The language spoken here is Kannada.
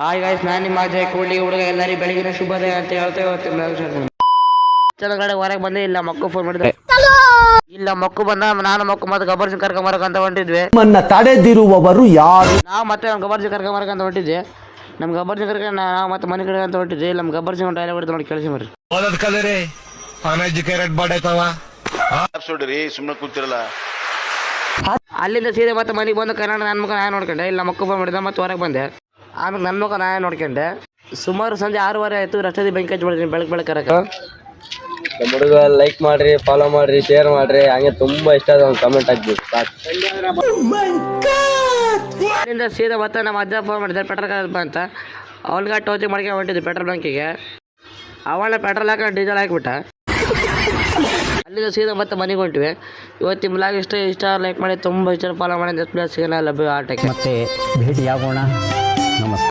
ಹಾಯ್ ಗಾಯ್ಸ್, ನಾನು ನಿಮ್ಮ ಅಜಯ್ ಕೂಡ್ಲಿ ಹುಡುಗ. ಎಲ್ಲರಿಗೂ ಬೆಳಗಿನ ಶುಭೋದಯ ಅಂತ ಹೇಳ್ತಾ ಹೊರಗಡೆ ಬಂದೆ. ಇಲ್ಲ ಮಕ್ಕು ಫೋನ್ ಮಾಡಿದ್ರೆ ಇಲ್ಲ ಮಕ್ಕು ಬಂದ. ನಾನು ಮಕ್ಕು ಮತ್ತೆ ಗಬ್ಬರ್ಸಿಂಗ್ ಕರ್ಕೊಂಬರಕಂತ ಹೊಂಟಿದ್ವಿ. ತಡೆದಿರುವವರು ಯಾರು? ನಾವು ಮತ್ತೆ ಗಬ್ಬರ್ಸಿಂಗ್ ಕರ್ಕೊಂಬರಕಂತ ಹೊಂಟಿದ್ವಿ. ನಮ್ ಗಬ್ಬರ್ಸಿಂಗ್ ಕರ್ಕೊಂಡು ನಾವು ಮತ್ತೆ ಮನೆ ಕಡೆ ಅಂತ ಹೊಂಟಿದ್ವಿ. ನಮ್ಮ ಗಬ್ಬರ್ಸಿಂಗ್ ಒಂದು ಡೈಲಾಗ್ ಹೊಡೆದು ನೋಡಿ ಕೇಳಿಸಿ ಬರ್ರಿ. ಸುಮ್ಮನೆ ಕೂತಿರಲ್ಲ. ಅಲ್ಲಿಂದ ಸೀರೆ ಮತ್ತೆ ಮನೆಗೆ ಬಂದು ಕನ್ನಡ ನನ್ನ ಮುಖ ನಾನು ನೋಡ್ಕೊಂಡೆ. ಇಲ್ಲ ಮಕ್ಕು ಫೋನ್ ಮಾಡಿದ ಮತ್ತೆ ಹೊರಗೆ ಬಂದೆ. ಆಮೇಲೆ ನನ್ನ ಮುಖ ನಾನೇ ನೋಡ್ಕೊಂಡೆ. ಸುಮಾರು ಸಂಜೆ 6:30 ಆಯಿತು. ರಸ್ತೆ ಬೆಂಕಿ ಹಚ್ಚಿ ಬಿಡ್ತೀನಿ ಬೆಳಕರಕ. ನಮ್ಮ ಹುಡುಗ ಲೈಕ್ ಮಾಡ್ರಿ, ಫಾಲೋ ಮಾಡ್ರಿ, ಶೇರ್ ಮಾಡ್ರಿ. ಹಂಗೆ ತುಂಬಾ ಇಷ್ಟ ಆದ ಒಂದು ಕಮೆಂಟ್ ಹಾಕ್ಬೇಕು. ಅಲ್ಲಿಂದ ಸೀದಾ ಮತ್ತೆ ನಮ್ಮ ಅಜ್ಜ ಫೋನ್ ಮಾಡಿದ್ದಾರೆ ಪೆಟ್ರೋಲ್ ಕಾಲಪ್ಪ ಅಂತ. ಅವನಿಗೆ ಟೋಚಿಂಗ್ ಮಾಡ್ಕೊಂಡು ಹೊಂಟಿದ್ವಿ ಪೆಟ್ರೋಲ್ ಬಂಕಿಗೆ. ಅವಳ ಪೆಟ್ರೋಲ್ ಹಾಕೊಂಡು ಡೀಸೆಲ್ ಹಾಕಿಬಿಟ್ಟ. ಅಲ್ಲಿಂದ ಸೀದಾ ಮತ್ತೆ ಮನೆಗೆ ಹೊಂಟಿವಿ. ಇವತ್ತು ಬ್ಲಾಗ್ ಇಷ್ಟ ಲೈಕ್ ಮಾಡಿ, ತುಂಬ ಇಷ್ಟ ಫಾಲೋ ಮಾಡಿ. ನೆಕ್ಸ್ಟ್ ಬ್ಲಾಗ್ ಸಿಗೋಣ. ಲಭ್ಯ ಆಟಕ್ಕೆ ಮತ್ತೆ ಭೇಟಿಯಾಗೋಣ. ನಮಸ್ಕಾರ.